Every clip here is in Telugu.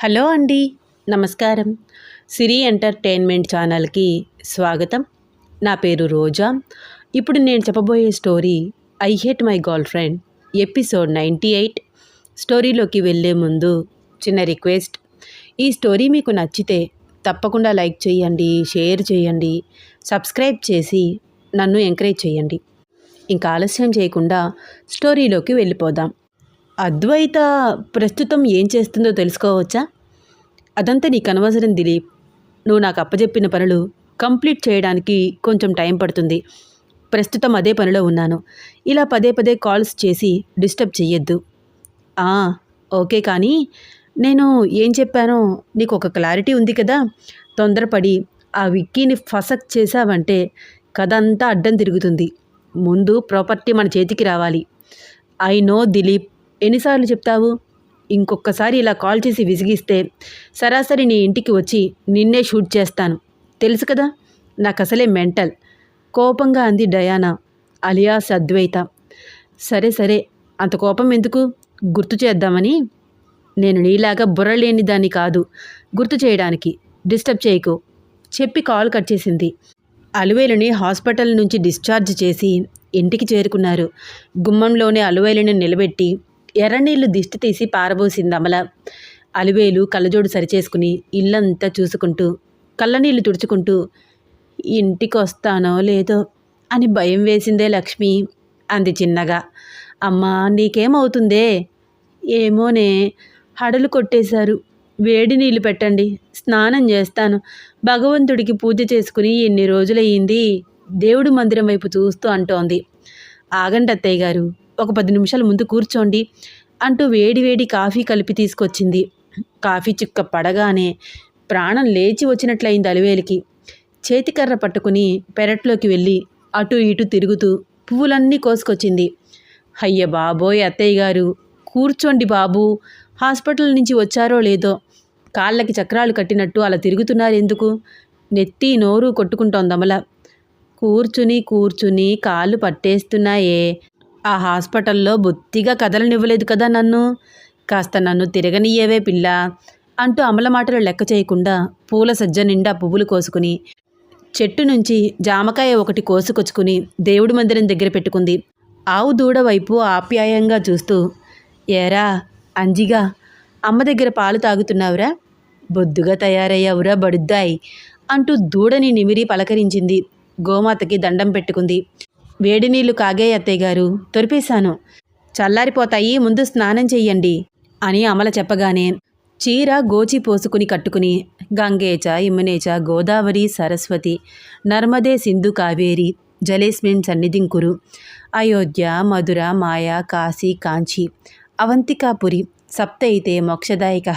హలో అండి, నమస్కారం. సిరి ఎంటర్టైన్మెంట్ ఛానల్కి స్వాగతం. నా పేరు రోజా. ఇప్పుడు నేను చెప్పబోయే story I hate my girl friend episode 98. స్టోరీలోకి వెళ్ళే ముందు చిన్న రిక్వెస్ట్. ఈ స్టోరీ మీకు నచ్చితే తప్పకుండా లైక్ చేయండి, షేర్ చేయండి, సబ్స్క్రైబ్ చేసి నన్ను ఎంకరేజ్ చేయండి. ఇంకా ఆలస్యం చేయకుండా స్టోరీలోకి వెళ్ళిపోదాం. అద్వైత ప్రస్తుతం ఏం చేస్తుందో తెలుసుకోవచ్చా? అదంతా నీకు అనవసరం దిలీప్. నువ్వు నాకు అప్పచెప్పిన పనులు కంప్లీట్ చేయడానికి కొంచెం టైం పడుతుంది. ప్రస్తుతం అదే పనిలో ఉన్నాను. ఇలా పదే పదే కాల్స్ చేసి డిస్టర్బ్ చెయ్యొద్దు. ఓకే, కానీ నేను ఏం చెప్పానో నీకు ఒక క్లారిటీ ఉంది కదా? తొందరపడి ఆ విక్కీని ఫసక్ చేశావంటే కథ అంతా అడ్డం తిరుగుతుంది. ముందు ప్రాపర్టీ మన చేతికి రావాలి. ఐ నో దిలీప్, ఎన్నిసార్లు చెప్తావు? ఇంకొకసారి ఇలా కాల్ చేసి విసిగిస్తే సరాసరి నీ ఇంటికి వచ్చి నిన్నే షూట్ చేస్తాను. తెలుసు కదా, నాకు అసలే మెంటల్. కోపంగా అంది డయానా అలియాస్ అద్వైత. సరే సరే, అంత కోపం ఎందుకు? గుర్తు చేద్దామని. నేను నీలాగా బుర్రలేని దాన్ని కాదు గుర్తు చేయడానికి. డిస్టర్బ్ చేయకు చెప్పి కాల్ కట్ చేసింది. అలువేలుని హాస్పిటల్ నుంచి డిశ్చార్జ్ చేసి ఇంటికి చేరుకున్నారు. గుమ్మంలోనే అలువేలుని నిలబెట్టి ఎర్రనీళ్లు దిష్టి తీసి పారబోసింది అమల. అలువేలు కళ్ళజోడు సరిచేసుకుని ఇల్లంతా చూసుకుంటూ కళ్ళనీళ్లు తుడుచుకుంటూ ఇంటికి వస్తానో లేదో అని భయం వేసిందే లక్ష్మి అంది చిన్నగా. అమ్మా, నీకేమవుతుందే? ఏమోనే, హడలు కొట్టేశారు. వేడి నీళ్లు పెట్టండి, స్నానం చేస్తాను. భగవంతుడికి పూజ చేసుకుని ఎన్ని రోజులయ్యింది. దేవుడి మందిరం వైపు చూస్తూ అంటోంది. ఆగండి అత్తయ్య గారు, ఒక 10 నిమిషాల ముందు కూర్చోండి అంటూ వేడివేడి కాఫీ కలిపి తీసుకొచ్చింది. కాఫీ చుక్క పడగానే ప్రాణం లేచి వచ్చినట్లయింది అలువేలికి. చేతికర్ర పట్టుకుని పెరట్లోకి వెళ్ళి అటు ఇటు తిరుగుతూ పువ్వులన్నీ కోసుకొచ్చింది. అయ్య బాబోయ్ అత్తయ్య గారు, కూర్చోండి బాబు. హాస్పిటల్ నుంచి వచ్చారో లేదో కాళ్ళకి చక్రాలు కట్టినట్టు అలా తిరుగుతున్నారెందుకు? నెత్తి నోరు కొట్టుకుంటోందమల. కూర్చుని కూర్చుని కాళ్ళు పట్టేస్తున్నాయే. ఆ హాస్పిటల్లో బొత్తిగా కదలనివ్వలేదు కదా నన్ను. కాస్త నన్ను తిరగనియ్యేవే పిల్ల అంటూ అమల మాటలు లెక్క చేయకుండా పూల సజ్జ నిండా పువ్వులు కోసుకుని చెట్టు నుంచి జామకాయ ఒకటి కోసుకొచ్చుకుని దేవుడి మందిరం దగ్గర పెట్టుకుంది. ఆవు దూడ వైపు ఆప్యాయంగా చూస్తూ, ఏరా అంజిగా, అమ్మ దగ్గర పాలు తాగుతున్నావురా? బొద్దుగా తయారయ్యావురా బడుద్దాయి అంటూ దూడని నిమిరి పలకరించింది. గోమాతకి దండం పెట్టుకుంది. వేడి నీళ్లు కాగే అత్తయ్య గారు, తొరిపేశాను. చల్లారిపోతాయి, ముందు స్నానం చెయ్యండి అని అమల చెప్పగానే చీర గోచి పోసుకుని కట్టుకుని గంగేచ ఇమ్మనేచ గోదావరి సరస్వతి నర్మదే సింధు కావేరి జలేస్మిన్ సన్నిధింకురు అయోధ్య మధుర మాయ కాశీ కాంచి అవంతికాపురి సప్తైతే మోక్షదాయక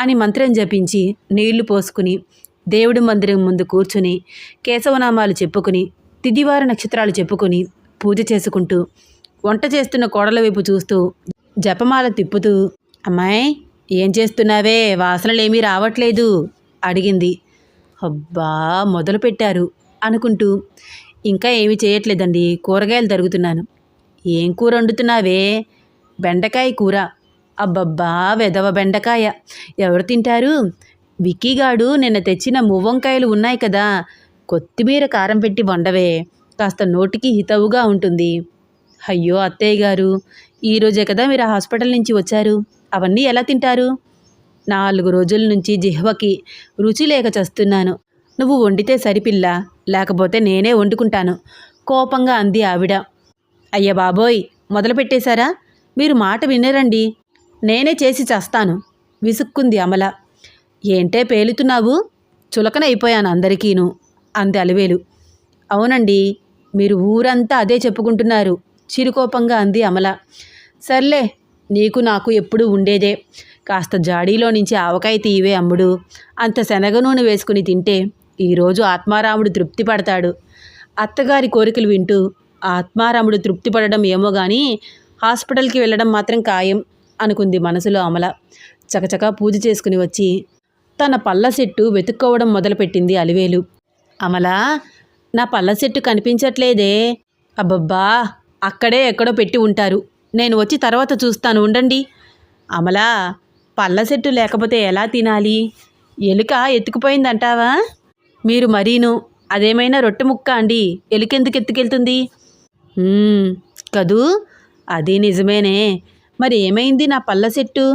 అని మంత్రం జపించి నీళ్లు పోసుకుని దేవుడి మందిరం ముందు కూర్చుని కేశవనామాలు చెప్పుకుని తిదివార నక్షత్రాలు చెప్పుకొని పూజ చేసుకుంటూ వంట చేస్తున్న కోడల వైపు చూస్తూ జపమాల తిప్పుతూ, అమ్మాయి ఏం చేస్తున్నావే, వాసనలేమీ రావట్లేదు అడిగింది. అబ్బా, మొదలుపెట్టారు అనుకుంటూ, ఇంకా ఏమీ చేయట్లేదండి, కూరగాయలు తరుగుతున్నాను. ఏం కూర వండుతున్నావే? బెండకాయ కూర. అబ్బబ్బా, వెదవ బెండకాయ ఎవరు తింటారు? విక్కీగాడు నిన్న తెచ్చిన మువ్వంకాయలు ఉన్నాయి కదా, కొత్తిమీర కారం పెట్టి వండవే, కాస్త నోటికి హితవుగా ఉంటుంది. అయ్యో అత్తయ్య గారు, ఈరోజే కదా మీరు హాస్పిటల్ నుంచి వచ్చారు, అవన్నీ ఎలా తింటారు? 4 రోజుల నుంచి జిహ్వకి రుచి లేక చస్తున్నాను. నువ్వు వండితే సరిపిల్ల, లేకపోతే నేనే వండుకుంటాను కోపంగా అంది ఆవిడ. అయ్య బాబోయ్, మొదలుపెట్టేశారా? మీరు మాట వినరండి, నేనే చేసి చేస్తాను విసుక్కుంది అమల. ఏంటే పేలుతున్నావు? చులకన అయిపోయాను అందరికీను అంది అలువేలు. అవునండి, మీరు ఊరంతా అదే చెప్పుకుంటున్నారు చిరుకోపంగా అంది అమల. సర్లే, నీకు నాకు ఎప్పుడు ఉండేదే. కాస్త జాడీలో నుంచి ఆవకాయ తీయవే అమ్ముడు. అంత శనగ నూనె వేసుకుని తింటే ఈరోజు ఆత్మారాముడు తృప్తి పడతాడు. అత్తగారి కోరికలు వింటూ ఆత్మారాముడు తృప్తి పడడం ఏమో కానీ హాస్పిటల్కి వెళ్ళడం మాత్రం ఖాయం అనుకుంది మనసులో అమల. చకచకా పూజ చేసుకుని వచ్చి తన పళ్ళ సెట్టు వెతుక్కోవడం మొదలుపెట్టింది అలివేలు. అమలా, నా పళ్ళ సెట్టు కనిపించట్లేదే. అబ్బబ్బా, అక్కడే ఎక్కడో పెట్టి ఉంటారు, నేను వచ్చి తర్వాత చూస్తాను ఉండండి. అమలా, పళ్ళ సెట్టు లేకపోతే ఎలా తినాలి? ఎలుక ఎత్తుకుపోయిందంటావా? మీరు మరీను. అదేమైనా రొట్టె ముక్క అండి, ఎలుకెందుకు ఎత్తుకెళ్తుంది? కదూ, అది నిజమేనే. మరి ఏమైంది నా పళ్ళ సెట్టు?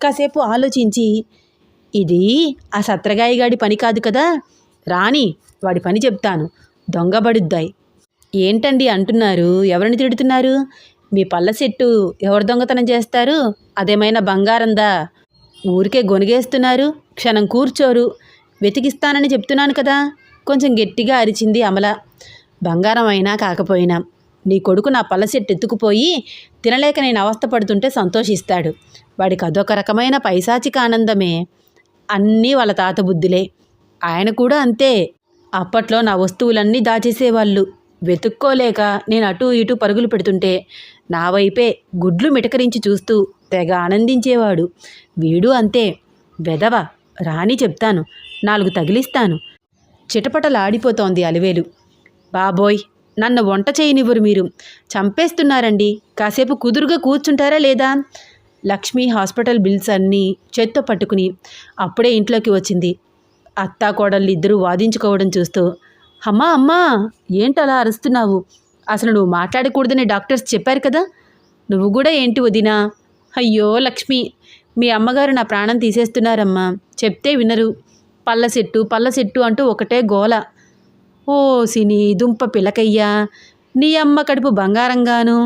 కాసేపు ఆలోచించి, ఇది ఆ సత్రగాయగాడి పని కాదు కదా, రాని వాడి పని చెప్తాను, దొంగబడుద్దాయి. ఏంటండి అంటున్నారు? ఎవరిని తిడుతున్నారు? మీ పళ్ళ సెట్టు ఎవరు దొంగతనం చేస్తారు? అదేమైనా బంగారందా? ఊరికే గొనిగేస్తున్నారు, క్షణం కూర్చోరు. వెతికిస్తానని చెప్తున్నాను కదా. కొంచెం గట్టిగా అరిచింది అమల. బంగారం అయినా కాకపోయినా నీ కొడుకు నా పళ్ళ సెట్టు ఎత్తుకుపోయి తినలేక నేను అవస్థపడుతుంటే సంతోషిస్తాడు. వాడికి అదొక రకమైన పైశాచిక ఆనందమే. అన్నీ వాళ్ళ తాత బుద్ధులే. ఆయన కూడా అంతే. అప్పట్లో నా వస్తువులన్నీ దాచేసేవాళ్ళు. వెతుక్కోలేక నేను అటూ ఇటూ పరుగులు పెడుతుంటే నా వైపే గుడ్లు మిటకరించి చూస్తూ తెగ ఆనందించేవాడు. వీడు అంతే. వెదవ, రాని చెప్తాను, 4 తగిలిస్తాను. చిటపటలాడిపోతోంది అలివేలు. బాబోయ్, నన్ను వంట చేయనివ్వరు మీరు. చంపేస్తున్నారండి. కాసేపు కుదురుగా కూర్చుంటారా లేదా? లక్ష్మి హాస్పిటల్ బిల్స్ అన్నీ చేత్తో పట్టుకుని అప్పుడే ఇంట్లోకి వచ్చింది. అత్తా కోడళ్ళు ఇద్దరూ వాదించుకోవడం చూస్తూ, అమ్మా అమ్మా, ఏంటలా అరుస్తున్నావు? అసలు నువ్వు మాట్లాడకూడదని డాక్టర్స్ చెప్పారు కదా. నువ్వు కూడా ఏంటి వదినా? అయ్యో లక్ష్మి, మీ అమ్మగారు నా ప్రాణం తీసేస్తున్నారమ్మా. చెప్తే వినరు. పళ్ళ సెట్టు అంటూ ఒకటే గోల. ఓ సిని దుంప పిలకయ్యా, నీ అమ్మ కడుపు బంగారంగాను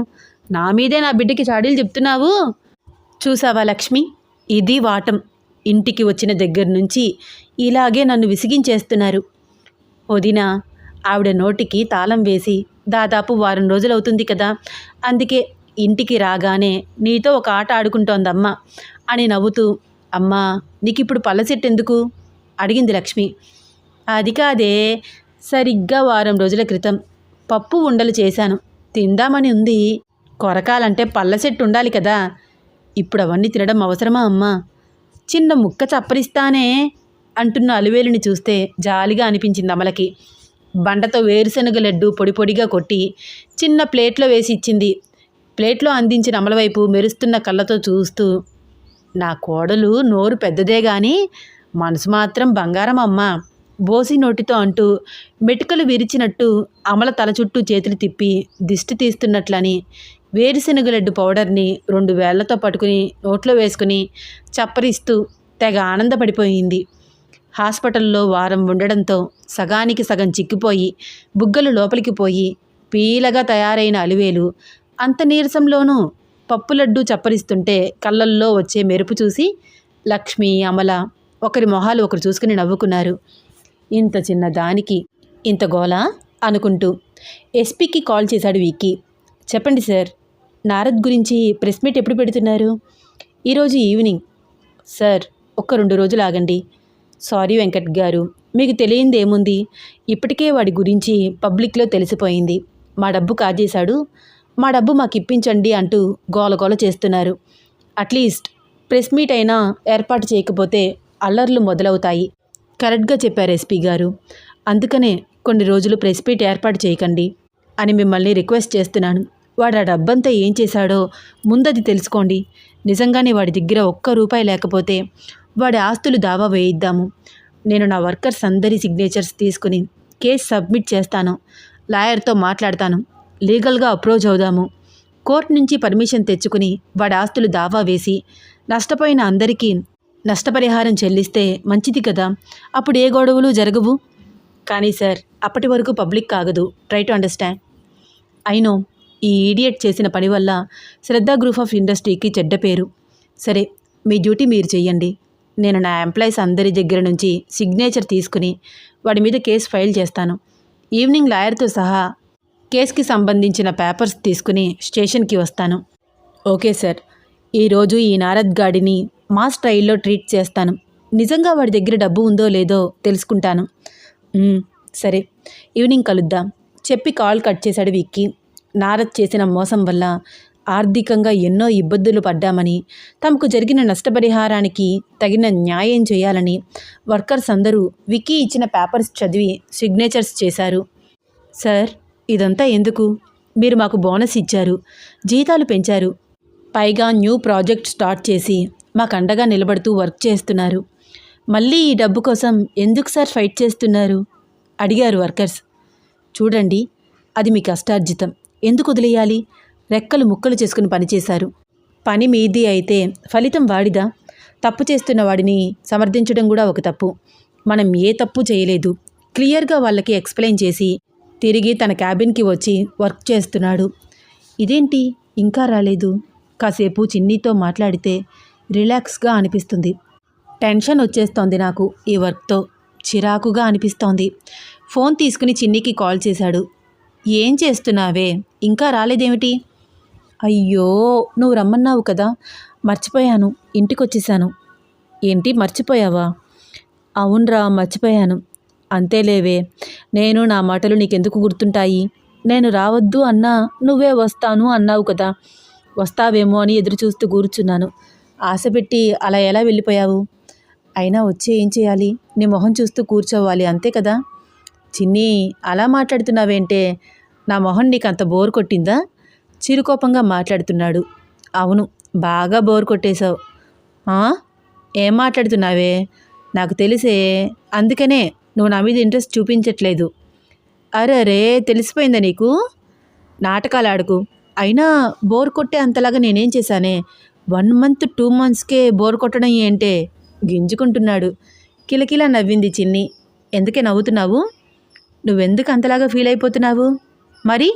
నా మీదే నా బిడ్డకి చాడీలు చెప్తున్నావు. చూసావా లక్ష్మి, ఇది వాటం. ఇంటికి వచ్చిన దగ్గర నుంచి ఇలాగే నన్ను విసిగించేస్తున్నారు. వదినా, ఆవిడ నోటికి తాళం వేసి దాదాపు వారం రోజులవుతుంది కదా. అందుకే ఇంటికి రాగానే నీతో ఒక ఆట ఆడుకుంటోందమ్మా అని నవ్వుతూ, అమ్మా నీకిప్పుడు పళ్ళ సెట్టు ఎందుకు అడిగింది లక్ష్మి. అది కాదే, సరిగ్గా వారం రోజుల క్రితం పప్పు ఉండలు చేశాను, తిందామని ఉంది. కొరకాలంటే పళ్ళ సెట్టు ఉండాలి కదా. ఇప్పుడు అవన్నీ తినడం అవసరమా అమ్మా? చిన్న ముక్క చప్పరిస్తానే అంటున్న అలివేలుని చూస్తే జాలిగా అనిపించింది అమలకి. బండతో వేరుశనగ లడ్డు పొడి పొడిగా కొట్టి చిన్న ప్లేట్లో వేసి ఇచ్చింది. ప్లేట్లో అందించిన అమల వైపు మెరుస్తున్న కళ్ళతో చూస్తూ, నా కోడలు నోరు పెద్దదే గాని మనసు మాత్రం బంగారం అమ్మా, బోసి నోటితో అంటూ మెటుకలు విరిచినట్టు అమల తల చుట్టూ చేతులు తిప్పి దిష్టి తీస్తున్నట్లని వేరుశనగ లడ్డు పౌడర్ని 2 వేళ్లతో పట్టుకుని నోట్లో వేసుకుని చప్పరిస్తూ తెగ ఆనందపడిపోయింది. హాస్పిటల్లో వారం ఉండడంతో సగానికి సగం చిక్కిపోయి బుగ్గలు లోపలికి పోయి పీలగా తయారైన అలివేలు అంత నీరసంలోనూ పప్పు లడ్డు చప్పరిస్తుంటే కళ్ళల్లో వచ్చే మెరుపు చూసి లక్ష్మి, అమల ఒకరి మొహాలు ఒకరు చూసుకుని నవ్వుకున్నారు. ఇంత చిన్న దానికి ఇంత గోలా అనుకుంటూ ఎస్పీకి కాల్ చేశాడు విక్కీ. చెప్పండి సార్, నారద్ గురించి ప్రెస్ మీట్ ఎప్పుడు పెడుతున్నారు? ఈరోజు ఈవినింగ్. సార్, ఒక్క 2 రోజులు ఆగండి. సారీ వెంకట్ గారు, మీకు తెలియంది ఏముంది? ఇప్పటికే వాడి గురించి పబ్లిక్లో తెలిసిపోయింది. మా డబ్బు కాజేశాడు, మా డబ్బు మాకు ఇప్పించండి అంటూ గోలగోల చేస్తున్నారు. అట్లీస్ట్ ప్రెస్ మీట్ అయినా ఏర్పాటు చేయకపోతే అల్లర్లు మొదలవుతాయి. కరెక్ట్గా చెప్పారు ఎస్పీ గారు. అందుకనే కొన్ని రోజులు ప్రెస్ మీట్ ఏర్పాటు చేయకండి అని మిమ్మల్ని రిక్వెస్ట్ చేస్తున్నాను. వాడు ఆ డబ్బంతా ఏం చేశాడో ముందది తెలుసుకోండి. నిజంగానే వాడి దగ్గర ఒక్క రూపాయి లేకపోతే వాడి ఆస్తులు దావా వేయిద్దాము. నేను నా వర్కర్స్ అందరి సిగ్నేచర్స్ తీసుకుని కేసు సబ్మిట్ చేస్తాను. లాయర్తో మాట్లాడతాను. లీగల్గా అప్రోచ్ అవుదాము. కోర్టు నుంచి పర్మిషన్ తెచ్చుకుని వాడి ఆస్తులు దావా వేసి నష్టపోయిన అందరికీ నష్టపరిహారం చెల్లిస్తే మంచిది కదా. అప్పుడు ఏ గొడవలు జరగవు. కానీ సార్, అప్పటి వరకు పబ్లిక్ కాగదు. Try to understand. అయినో ఈ ఈడియట్ చేసిన పని వల్ల శ్రద్ధ గ్రూప్ ఆఫ్ ఇండస్ట్రీకి చెడ్డ పేరు. సరే, మీ డ్యూటీ మీరు చెయ్యండి. నేను నా ఎంప్లాయీస్ అందరి దగ్గర నుంచి సిగ్నేచర్ తీసుకుని వాడి మీద కేసు ఫైల్ చేస్తాను. ఈవినింగ్ లాయర్తో సహా కేసుకి సంబంధించిన పేపర్స్ తీసుకుని స్టేషన్కి వస్తాను. Okay sir. ఈరోజు ఈ నారద్ గాడిని మా స్టైల్లో ట్రీట్ చేస్తాను. నిజంగా వాడి దగ్గర డబ్బు ఉందో లేదో తెలుసుకుంటాను. సరే, ఈవినింగ్ కలుద్దాం చెప్పి కాల్ కట్ చేశాడు విక్కీ. నారద్ చేసిన మోసం వల్ల ఆర్థికంగా ఎన్నో ఇబ్బందులు పడ్డామని, తమకు జరిగిన నష్టపరిహారానికి తగిన న్యాయం చేయాలని వర్కర్స్ అందరూ విక్కీ ఇచ్చిన పేపర్స్ చదివి సిగ్నేచర్స్ చేశారు. సార్, ఇదంతా ఎందుకు? మీరు మాకు బోనస్ ఇచ్చారు, జీతాలు పెంచారు, పైగా న్యూ ప్రాజెక్ట్ స్టార్ట్ చేసి మాకు అండగా నిలబడుతూ వర్క్ చేస్తున్నారు. మళ్ళీ ఈ డబ్బు కోసం ఎందుకు సార్ ఫైట్ చేస్తున్నారు అడిగారు వర్కర్స్. చూడండి, అది మీ కష్టార్జితం, ఎందుకు వదిలేయాలి? రెక్కలు ముక్కలు చేసుకుని పనిచేశారు. పని మీది అయితే ఫలితం వాడిదా? తప్పు చేస్తున్న వాడిని సమర్థించడం కూడా ఒక తప్పు. మనం ఏ తప్పు చేయలేదు, క్లియర్గా వాళ్ళకి ఎక్స్ప్లెయిన్ చేసి తిరిగి తన క్యాబిన్కి వచ్చి వర్క్ చేస్తున్నాడు. ఇదేంటి ఇంకా రాలేదు? కాసేపు చిన్నీతో మాట్లాడితే రిలాక్స్గా అనిపిస్తుంది. టెన్షన్ వచ్చేస్తోంది నాకు ఈ వర్క్తో, చిరాకుగా అనిపిస్తోంది. ఫోన్ తీసుకుని చిన్నీకి కాల్ చేశాడు. ఏం చేస్తున్నావే, ఇంకా రాలేదేమిటి? అయ్యో, నువ్వు రమ్మన్నావు కదా, మర్చిపోయాను, ఇంటికొచ్చేసాను. ఏంటి మర్చిపోయావా? అవునరా, మర్చిపోయాను. అంతేలేవే, నేను నా మాటలు నీకెందుకు గుర్తుంటాయి? నేను రావద్దు అన్నా నువ్వే వస్తాను అన్నావు కదా, వస్తావేమో అని ఎదురు చూస్తూ కూర్చున్నాను. ఆశ పెట్టి అలా ఎలా వెళ్ళిపోయావు? అయినా వచ్చి ఏం చేయాలి? నీ మొహం చూస్తూ కూర్చోవాలి, అంతే కదా. చిన్ని, అలా మాట్లాడుతున్నావేంటే? నా మొహం నీకు అంత బోర్ కొట్టిందా? చిరుకోపంగా మాట్లాడుతున్నాడు. అవును, బాగా బోర్ కొట్టేశావు. ఏం మాట్లాడుతున్నావే? నాకు తెలిసే, అందుకనే నువ్వు నా మీద ఇంట్రెస్ట్ చూపించట్లేదు. అరే, తెలిసిపోయిందా నీకు? నాటకాలు ఆడుకు. అయినా బోర్ కొట్టే అంతలాగా నేనేం చేశానే? 1 month 2 monthsకే బోర్ కొట్టడం ఏంటే? గింజుకుంటున్నాడు. కిలకిలా నవ్వింది చిన్ని. ఎందుకే నవ్వుతున్నావు? నువ్వెందుకు అంతలాగా ఫీల్ అయిపోతున్నావు? మరి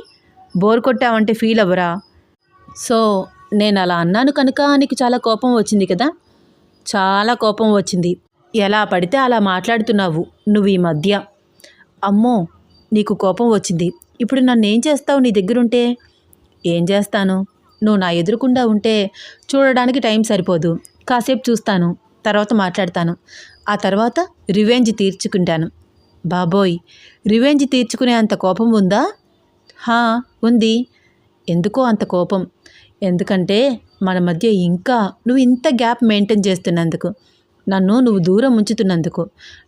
బోర్ కొట్టావంటే ఫీల్ అవ్వరా? సో నేను అలా అన్నాను కనుక నీకు చాలా కోపం వచ్చింది కదా? చాలా కోపం వచ్చింది. ఎలా పడితే అలా మాట్లాడుతున్నావు నువ్వు ఈ మధ్య. అమ్మో, నీకు కోపం వచ్చింది. ఇప్పుడు నన్ను ఏం చేస్తావు నీ దగ్గరుంటే? ఏం చేస్తాను? నువ్వు నా ఎదురుకుండా ఉంటే చూడడానికి టైం సరిపోదు. కాసేపు చూస్తాను, తర్వాత మాట్లాడతాను. ఆ తర్వాత రివెంజ్ తీర్చుకుంటాను. బాబోయ్, రివెంజ్ తీర్చుకునే అంత కోపం ఉందా? ఉంది. ఎందుకో అంత కోపం. ఎందుకంటే మన మధ్య ఇంకా నువ్వు ఇంత గ్యాప్ మెయింటైన్ చేస్తున్నందుకు, నన్ను నువ్వు దూరం ఉంచుతున్నందుకు,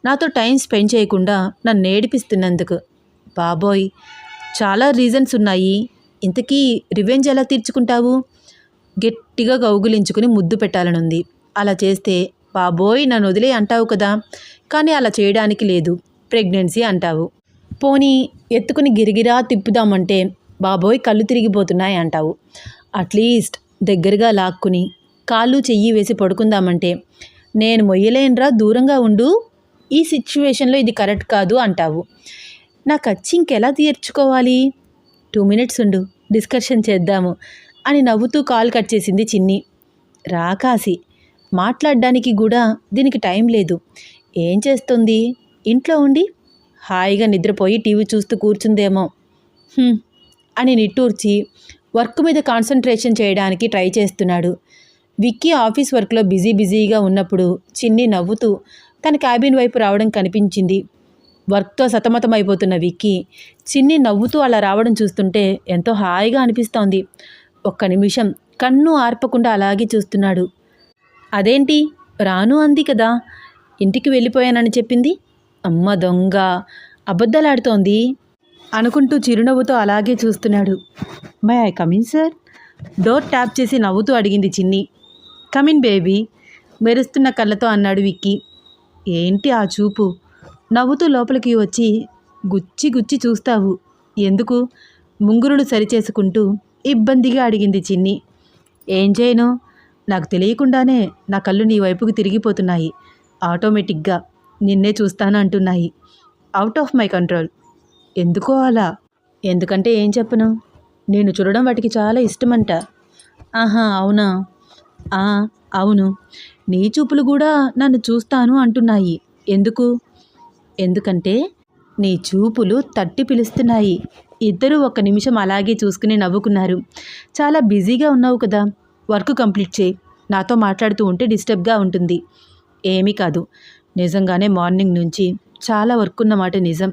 నాతో టైం స్పెండ్ చేయకుండా నన్ను ఏడిపిస్తున్నందుకు. బాబోయ్, చాలా రీజన్స్ ఉన్నాయి. ఇంతకీ రివెంజ్ ఎలా తీర్చుకుంటావు? గట్టిగా కౌగులించుకుని ముద్దు పెట్టాలనుంది. అలా చేస్తే బాబోయ్ నన్ను వదిలే అంటావు కదా, కానీ అలా చేయడానికి లేదు, ప్రెగ్నెన్సీ అంటావు. పోనీ ఎత్తుకుని గిరిగిరా తిప్పుదామంటే బాబోయ్ కళ్ళు తిరిగిపోతున్నాయి అంటావు. అట్లీస్ట్ దగ్గరగా లాక్కుని కాళ్ళు చెయ్యి వేసి పడుకుందామంటే నేను మొయ్యలేనురా, దూరంగా ఉండు, ఈ సిచ్యువేషన్లో ఇది కరెక్ట్ కాదు అంటావు. నాకు వచ్చి ఇంకెలా తీర్చుకోవాలి? 2 minutes ఉండు, డిస్కషన్ చేద్దాము అని నవ్వుతూ కాల్ కట్ చేసింది చిన్ని. రాకాసి, మాట్లాడడానికి కూడా దీనికి టైం లేదు. ఏం చేస్తుంది? ఇంట్లో ఉండి హాయిగా నిద్రపోయి టీవీ చూస్తూ కూర్చుందేమో అని నిట్టూర్చి వర్క్ మీద కాన్సన్ట్రేషన్ చేయడానికి ట్రై చేస్తున్నాడు. విక్కీ ఆఫీస్ వర్క్లో బిజీగా ఉన్నప్పుడు చిన్ని నవ్వుతూ తన క్యాబిన్ వైపు రావడం కనిపించింది. వర్క్తో సతమతమైపోతున్న విక్కీ చిన్ని నవ్వుతూ అలా రావడం చూస్తుంటే ఎంతో హాయిగా అనిపిస్తోంది. ఒక్క నిమిషం కన్ను ఆర్పకుండా అలాగే చూస్తున్నాడు. అదేంటి, రాను అంది కదా, ఇంటికి వెళ్ళిపోయానని చెప్పింది. అమ్మ దొంగ, అబద్ధాలాడుతోంది అనుకుంటూ చిరునవ్వుతో అలాగే చూస్తున్నాడు. My I come in sir? Door tap చేసి నవ్వుతూ అడిగింది చిన్ని. కమిన్ బేబీ, మెరుస్తున్న కళ్ళతో అన్నాడు విక్కీ. ఏంటి ఆ చూపు? నవ్వుతూ లోపలికి వచ్చి గుచ్చి చూస్తావు ఎందుకు? ముంగురులు సరిచేసుకుంటూ ఇబ్బందిగా అడిగింది చిన్ని. ఏం చేయను, నాకు తెలియకుండానే నా కళ్ళు నీ వైపుకి తిరిగిపోతున్నాయి. ఆటోమేటిక్గా నిన్నే చూస్తాను అంటున్నాయి. Out of my control. ఎందుకో అలా. ఎందుకంటే ఏం చెప్పను, నేను చూడడం వాటికి చాలా ఇష్టమంట. ఆహా, అవునా? అవును, నీ చూపులు కూడా నన్ను చూస్తాను అంటున్నాయి. ఎందుకు? ఎందుకంటే నీ చూపులు తట్టి పిలుస్తున్నాయి. ఇద్దరూ 1 నిమిషం అలాగే చూసుకుని నవ్వుకున్నారు. చాలా బిజీగా ఉన్నావు కదా, వర్క్ కంప్లీట్ చేయి. నాతో మాట్లాడుతూ ఉంటే డిస్టర్బ్గా ఉంటుంది. ఏమీ కాదు, నిజంగానే మార్నింగ్ నుంచి చాలా వర్క్ ఉన్నమాట నిజం.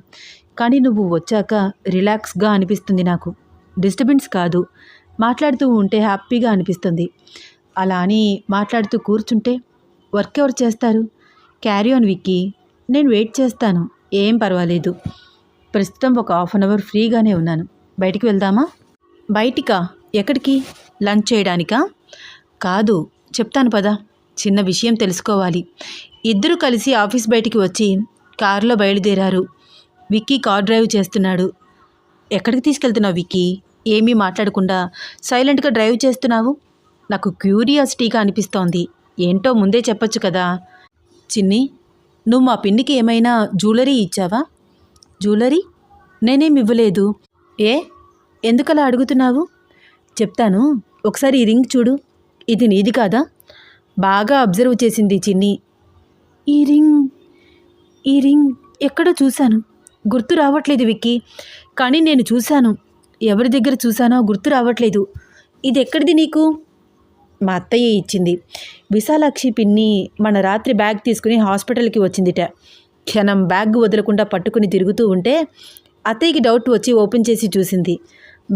కానీ నువ్వు వచ్చాక రిలాక్స్గా అనిపిస్తుంది నాకు. డిస్టర్బెన్స్ కాదు, మాట్లాడుతూ ఉంటే హ్యాపీగా అనిపిస్తుంది. అలా అని మాట్లాడుతూ కూర్చుంటే వర్క్ ఎవరు చేస్తారు? క్యారీ ఆన్ విక్కీ, నేను వెయిట్ చేస్తాను, ఏం పర్వాలేదు. ప్రస్తుతం ఒక 1/2 hour ఫ్రీగానే ఉన్నాను. బయటికి వెళ్దామా? బయటికా? ఎక్కడికి? లంచ్ చేయడానికా? కాదు, చెప్తాను పదా. చిన్న విషయం తెలుసుకోవాలి. ఇద్దరూ కలిసి ఆఫీస్ బయటికి వచ్చి కారులో బయలుదేరారు. విక్కీ కార్ డ్రైవ్ చేస్తున్నాడు. ఎక్కడికి తీసుకెళ్తున్నావు విక్కీ? ఏమీ మాట్లాడకుండా సైలెంట్గా డ్రైవ్ చేస్తున్నావు. నాకు క్యూరియాసిటీగా అనిపిస్తోంది. ఏంటో ముందే చెప్పొచ్చు కదా. చిన్ని, నువ్వు మా పిన్నికి ఏమైనా జ్యువెలరీ ఇచ్చావా? జ్యువెలరీ? నేనేం ఇవ్వలేదు. ఏ, ఎందుకలా అడుగుతున్నావు? చెప్తాను, ఒకసారి ఈ రింగ్ చూడు. ఇది నీది కాదా? బాగా అబ్జర్వ్ చేసింది చిన్ని. ఈ రింగ్ ఎక్కడో చూశాను, గుర్తు రావట్లేదు విక్కీ. కానీ నేను చూశాను. ఎవరి దగ్గర చూశానో గుర్తు రావట్లేదు. ఇది ఎక్కడిది నీకు? మా అత్తయ్య ఇచ్చింది. విశాలాక్షి పిన్ని మన రాత్రి బ్యాగ్ తీసుకుని హాస్పిటల్కి వచ్చిందిట. క్షణం బ్యాగ్ వదలకుండా పట్టుకుని తిరుగుతూ ఉంటే అత్తయ్యకి డౌట్ వచ్చి ఓపెన్ చేసి చూసింది.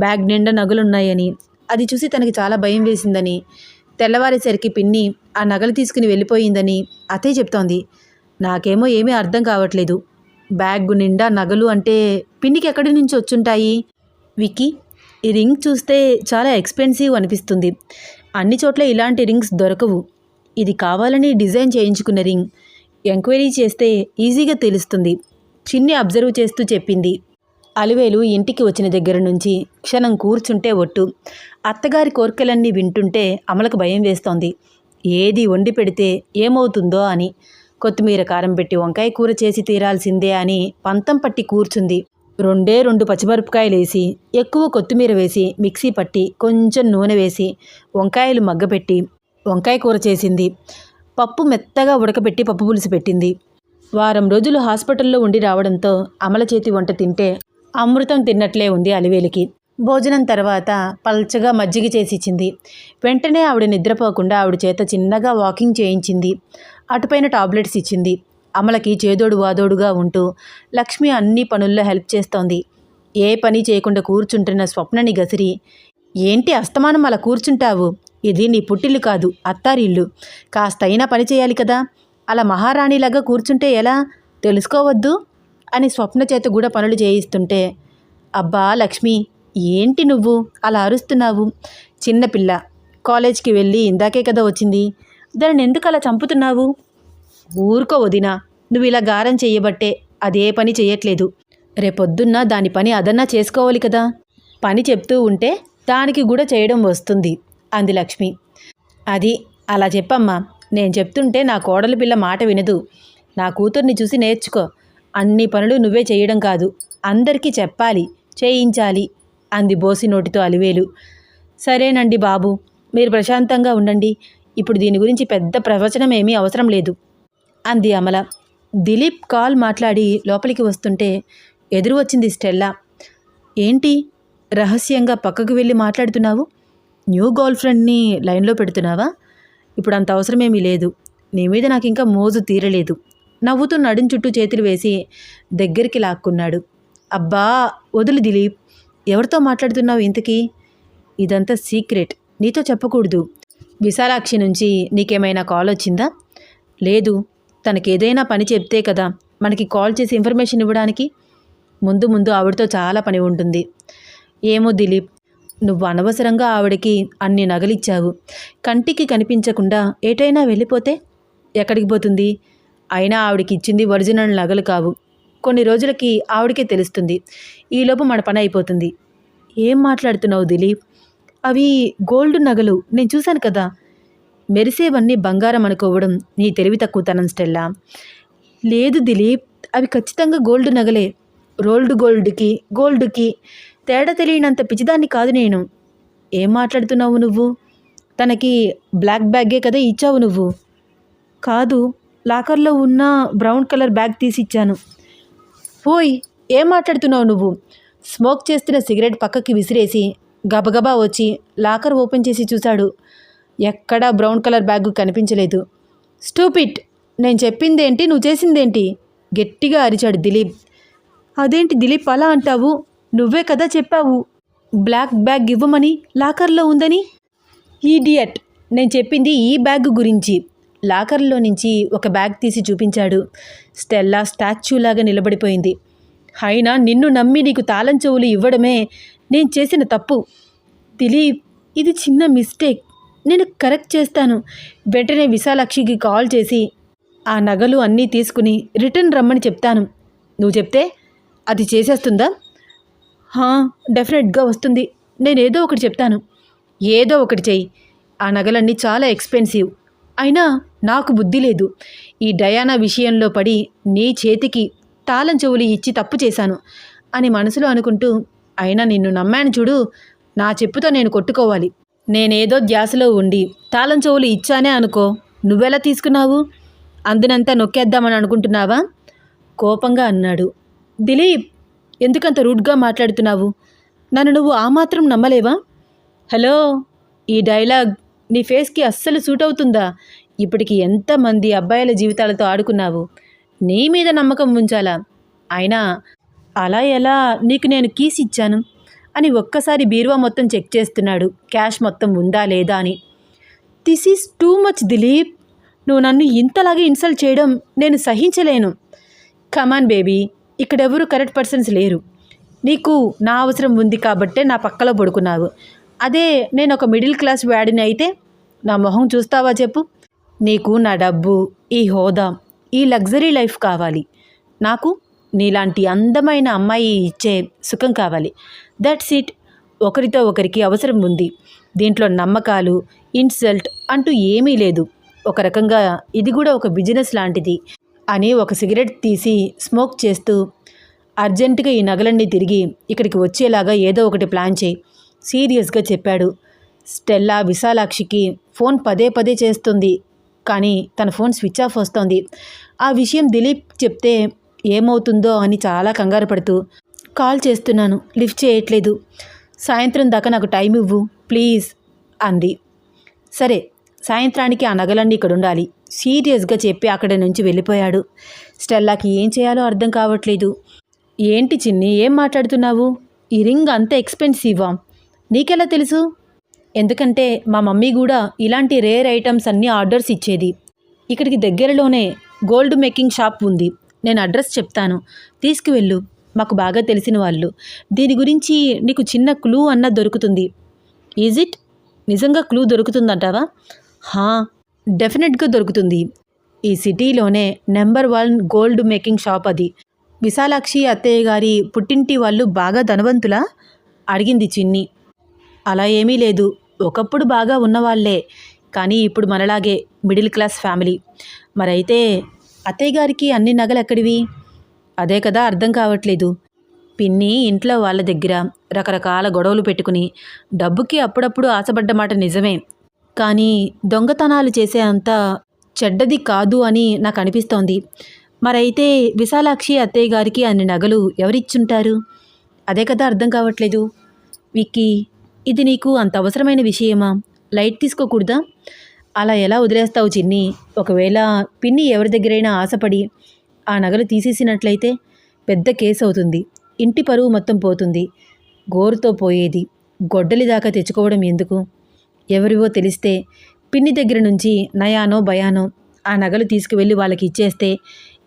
బ్యాగ్ నిండా నగలున్నాయని. అది చూసి తనకి చాలా భయం వేసిందని, తెల్లవారేసరికి పిన్ని ఆ నగలు తీసుకుని వెళ్ళిపోయిందని అత్తయ్య చెప్తోంది. నాకేమో ఏమీ అర్థం కావట్లేదు. బ్యాగ్ నిండా నగలు అంటే పిన్నికి ఎక్కడి నుంచి వచ్చుంటాయి? విక్కీ, ఈ రింగ్ చూస్తే చాలా ఎక్స్పెన్సివ్ అనిపిస్తుంది. అన్ని చోట్ల ఇలాంటి రింగ్స్ దొరకవు. ఇది కావాలని డిజైన్ చేయించుకున్న రింగ్. ఎంక్వైరీ చేస్తే ఈజీగా తెలుస్తుంది. చిన్ని అబ్జర్వ్ చేస్తూ చెప్పింది. అలివేలు ఇంటికి వచ్చిన దగ్గర నుంచి క్షణం కూర్చుంటే ఒట్టు. అత్తగారి కోర్కెలన్నీ వింటుంటే అమలకు భయం వేస్తోంది. ఏది వండి పెడితే ఏమవుతుందో అని. కొత్తిమీర కారం పెట్టి వంకాయ కూర చేసి తీరాల్సిందే అని పంతం పట్టి కూర్చుంది. 2 పచ్చిమిరపకాయలు వేసి, ఎక్కువ కొత్తిమీర వేసి, మిక్సీ పట్టి, కొంచెం నూనె వేసి, వంకాయలు మగ్గపెట్టి వంకాయ కూర చేసింది. పప్పు మెత్తగా ఉడకబెట్టి పప్పు పులుసు పెట్టింది. వారం రోజులు హాస్పిటల్లో ఉండి రావడంతో అమల చేతి వంట తింటే అమృతం తిన్నట్లే ఉంది అలివేలికి. భోజనం తర్వాత పల్చగా మజ్జిగ చేసిచ్చింది. వెంటనే ఆవిడ నిద్రపోకుండా ఆవిడ చేత చిన్నగా వాకింగ్ చేయించింది. అటుపైన టాబ్లెట్స్ ఇచ్చింది. అమలకి చేదోడు వాదోడుగా ఉంటూ లక్ష్మి అన్ని పనుల్లో హెల్ప్ చేస్తోంది. ఏ పని చేయకుండా కూర్చుంటున్న స్వప్నని గసిరి, ఏంటి అస్తమానం అలా కూర్చుంటావు? ఇది నీ పుట్టిల్లు కాదు, అత్తారిల్లు. కాస్తైనా పని చేయాలి కదా. అలా మహారాణిలాగా కూర్చుంటే ఎలా? తెలుసుకోవద్దు అని స్వప్న చేత కూడా పనులు చేయిస్తుంటే, అబ్బా లక్ష్మి, ఏంటి నువ్వు అలా అరుస్తున్నావు? చిన్నపిల్ల, కాలేజ్కి వెళ్ళి ఇందాకే కదా వచ్చింది. దాన్ని ఎందుకు అలా చంపుతున్నావు? ఊరుకో వదినా, నువ్వు ఇలా గారం చెయ్యబట్టే అదే పని చెయ్యట్లేదు. రేపొద్దున్న దాని పని అదన్నా చేసుకోవాలి కదా. పని చెప్తూ ఉంటే దానికి కూడా చేయడం వస్తుంది అంది లక్ష్మి. అది అలా చెప్పమ్మా. నేను చెప్తుంటే నా కోడలి పిల్ల మాట వినదు. నా కూతుర్ని చూసి నేర్చుకో. అన్ని పనులు నువ్వే చేయడం కాదు, అందరికీ చెప్పాలి, చేయించాలి అంది బోసి నోటితో అలివేలు. సరేనండి బాబు, మీరు ప్రశాంతంగా ఉండండి. ఇప్పుడు దీని గురించి పెద్ద ప్రవచనం ఏమీ అవసరం లేదు అంది అమల. దిలీప్ కాల్ మాట్లాడి లోపలికి వస్తుంటే ఎదురు వచ్చింది స్టెల్లా. ఏంటి రహస్యంగా పక్కకు వెళ్ళి మాట్లాడుతున్నావు? న్యూ గర్ల్ ఫ్రెండ్ని లైన్లో పెడుతున్నావా? ఇప్పుడు అంత అవసరమేమీ లేదు. నీ మీద నాకు ఇంకా మోజు తీరలేదు. నవ్వుతూ నడుం చుట్టూ చేతులు వేసి దగ్గరికి లాక్కున్నాడు. అబ్బా వదులు దిలీప్, ఎవరితో మాట్లాడుతున్నావు ఇంతకీ? ఇదంతా సీక్రెట్, నీతో చెప్పకూడదు. విశాలాక్షి నుంచి నీకేమైనా కాల్ వచ్చిందా? లేదు. తనకేదైనా పని చెప్తే కదా మనకి కాల్ చేసి ఇన్ఫర్మేషన్ ఇవ్వడానికి. ముందు ముందు ఆవిడతో చాలా పని ఉంటుంది. ఏమో దిలీప్, నువ్వు అనవసరంగా ఆవిడకి అన్ని నగలిచ్చావు. కంటికి కనిపించకుండా ఏటైనా వెళ్ళిపోతే ఎక్కడికి పోతుంది? అయినా ఆవిడకి ఇచ్చింది ఒరిజినల్ నగలు కావు. కొన్ని రోజులకి ఆవిడకే తెలుస్తుంది. ఈలోపు మన పని అయిపోతుంది. ఏం మాట్లాడుతున్నావు దిలీప్? అవి గోల్డ్ నగలు, నేను చూశాను కదా. మెరిసేవన్నీ బంగారం అనుకోవడం నీ తెలివి తక్కువతనం స్టెల్లా. లేదు దిలీప్, అవి ఖచ్చితంగా గోల్డ్ నగలే. రోల్డ్ గోల్డ్కి తేడా తెలియనంత పిచ్చిదాన్ని కాదు నేను. ఏం మాట్లాడుతున్నావు నువ్వు? తనకి బ్లాక్ బ్యాగే కదా ఇచ్చావు నువ్వు? కాదు, లాకర్లో ఉన్న బ్రౌన్ కలర్ బ్యాగ్ తీసిచ్చాను. పోయ్, ఏం మాట్లాడుతున్నావు నువ్వు? స్మోక్ చేస్తున్న సిగరెట్ పక్కకి విసిరేసి గబగబా వచ్చి లాకర్ ఓపెన్ చేసి చూశాడు. ఎక్కడా బ్రౌన్ కలర్ బ్యాగ్ కనిపించలేదు. స్టూపిడ్, నేను చెప్పిందేంటి, నువ్వు చేసిందేంటి? గట్టిగా అరిచాడు దిలీప్. అదేంటి దిలీప్ అలా అంటావు? నువ్వే కదా చెప్పావు బ్లాక్ బ్యాగ్ ఇవ్వమని, లాకర్లో ఉందని. ఈడియట్, నేను చెప్పింది ఈ బ్యాగ్ గురించి. లాకర్లో నుంచి ఒక బ్యాగ్ తీసి చూపించాడు. స్టెల్లా స్టాచ్యూలాగా నిలబడిపోయింది. అయినా నిన్ను నమ్మి నీకు తాళం చెవులు ఇవ్వడమే నేను చేసిన తప్పు. దిలీప్, ఇది చిన్న మిస్టేక్. నేను కరెక్ట్ చేస్తాను. వెంటనే విశాలాక్షికి కాల్ చేసి ఆ నగలు అన్నీ తీసుకుని రిటర్న్ రమ్మని చెప్తాను. నువ్వు చెప్తే అది చేసేస్తుందా? డెఫినెట్గా వస్తుంది. నేనేదో ఒకటి చెప్తాను. ఏదో ఒకటి చెయ్యి. ఆ నగలన్నీ చాలా ఎక్స్పెన్సివ్. అయినా నాకు బుద్ధి లేదు. ఈ డయానా విషయంలో పడి నీ చేతికి తాళం చెవులు ఇచ్చి తప్పు చేశాను అని మనసులో అనుకుంటూ, అయినా నిన్ను నమ్మాను చూడు, నా చెప్పుతో నేను కొట్టుకోవాలి. నేనేదో ధ్యాసలో ఉండి తాళం చెవులు ఇచ్చానే అనుకో, నువ్వెలా తీసుకున్నావు? అందునంతా నొక్కేద్దామని అనుకుంటున్నావా? కోపంగా అన్నాడు. దిలీప్, ఎందుకంత రూడ్గా మాట్లాడుతున్నావు? నన్ను నువ్వు ఆ మాత్రం నమ్మలేవా? హలో, ఈ డైలాగ్ నీ ఫేస్కి అస్సలు సూట్ అవుతుందా? ఇప్పటికి ఎంతమంది అబ్బాయిల జీవితాలతో ఆడుకున్నావు? నీ మీద నమ్మకం ఉంచాలా? అయినా అలా ఎలా నీకు నేను కీస్ ఇచ్చాను అని ఒక్కసారి బీరువా మొత్తం చెక్ చేస్తున్నాడు, క్యాష్ మొత్తం ఉందా లేదా అని. This is too much Dilip. నువ్వు నన్ను ఇంతలాగే ఇన్సల్ట్ చేయడం నేను సహించలేను. కమాన్ బేబీ, ఇక్కడెవరూ కరెక్ట్ పర్సన్స్ లేరు. నీకు నా అవసరం ఉంది కాబట్టే నా పక్కలో పడుకున్నావు. అదే నేను ఒక మిడిల్ క్లాస్ వాడిని అయితే నా మొహం చూస్తావా చెప్పు? నీకు నా డబ్బు, ఈ హోదా, ఈ లగ్జరీ లైఫ్ కావాలి. నాకు నీలాంటి అందమైన అమ్మాయి ఇచ్చే సుఖం కావాలి. That's it. ఒకరితో ఒకరికి అవసరం ఉంది. దీంట్లో నమ్మకాలు, ఇన్సల్ట్ అంటూ ఏమీ లేదు. ఒక రకంగా ఇది కూడా ఒక బిజినెస్ లాంటిది అని ఒక సిగరెట్ తీసి స్మోక్ చేస్తూ, అర్జెంటుగా ఈ నగలన్నీ తిరిగి ఇక్కడికి వచ్చేలాగా ఏదో ఒకటి ప్లాన్ చేయి సీరియస్గా చెప్పాడు. స్టెల్లా విశాలాక్షికి ఫోన్ పదే పదే చేస్తుంది, కానీ తన ఫోన్ స్విచ్ ఆఫ్ వస్తోంది. ఆ విషయం దిలీప్ చెప్తే ఏమవుతుందో అని చాలా కంగారు పడుతూ, కాల్ చేస్తున్నాను, లిఫ్ట్ చేయట్లేదు, సాయంత్రం దాకా నాకు టైం ఇవ్వు ప్లీజ్ అంది. సరే, సాయంత్రానికి ఆ నగలన్నీ ఇక్కడ ఉండాలి సీరియస్గా చెప్పి అక్కడి నుంచి వెళ్ళిపోయాడు. స్టెల్లాకి ఏం చేయాలో అర్థం కావట్లేదు. ఏంటి చిన్ని, ఏం మాట్లాడుతున్నావు? ఈ రింగ్ అంత ఎక్స్పెన్సివా? నీకెలా తెలుసు? ఎందుకంటే మా మమ్మీ కూడా ఇలాంటి రేర్ ఐటమ్స్ అన్నీ ఆర్డర్స్ ఇచ్చేది. ఇక్కడికి దగ్గరలోనే గోల్డ్ మేకింగ్ షాప్ ఉంది. నేను అడ్రస్ చెప్తాను, తీసుకువెళ్ళు. మాకు బాగా తెలిసిన వాళ్ళు. దీని గురించి నీకు చిన్న క్లూ అన్న దొరుకుతుంది. Is it? నిజంగా క్లూ దొరుకుతుందంటావా? డెఫినెట్గా దొరుకుతుంది. ఈ సిటీలోనే నెంబర్ 1 గోల్డ్ మేకింగ్ షాప్ అది. విశాలాక్షి అత్తయ్య గారి పుట్టింటి వాళ్ళు బాగా ధనవంతులా? అడిగింది చిన్ని. అలా ఏమీ లేదు. ఒకప్పుడు బాగా ఉన్నవాళ్లే, కానీ ఇప్పుడు మనలాగే మిడిల్ క్లాస్ ఫ్యామిలీ. మరైతే అత్తయ్య గారికి అన్ని నగలు ఎక్కడివి? అదే కదా అర్థం కావట్లేదు. పిన్ని ఇంట్లో వాళ్ళ దగ్గర రకరకాల గొడవలు పెట్టుకుని డబ్బుకి అప్పుడప్పుడు ఆశపడ్డ మాట నిజమే, కానీ దొంగతనాలు చేసే అంత చెడ్డది కాదు అని నాకు అనిపిస్తోంది. మరైతే విశాలాక్షి అత్తయ్య గారికి అన్ని నగలు ఎవరిచ్చుంటారు? అదే కదా అర్థం కావట్లేదు. విక్కీ, ఇది నీకు అంత అవసరమైన విషయమా? లైట్ తీసుకోకూడదా? అలా ఎలా వదిలేస్తావు చిన్ని? ఒకవేళ పిన్ని ఎవరి దగ్గరైనా ఆశపడి ఆ నగలు తీసేసినట్లయితే పెద్ద కేసు అవుతుంది. ఇంటి పరువు మొత్తం పోతుంది. గోరుతో పోయేది గొడ్డలి దాకా తెచ్చుకోవడం ఎందుకు? ఎవరివో తెలిస్తే పిన్ని దగ్గర నుంచి నయానో భయానో ఆ నగలు తీసుకువెళ్ళి వాళ్ళకి ఇచ్చేస్తే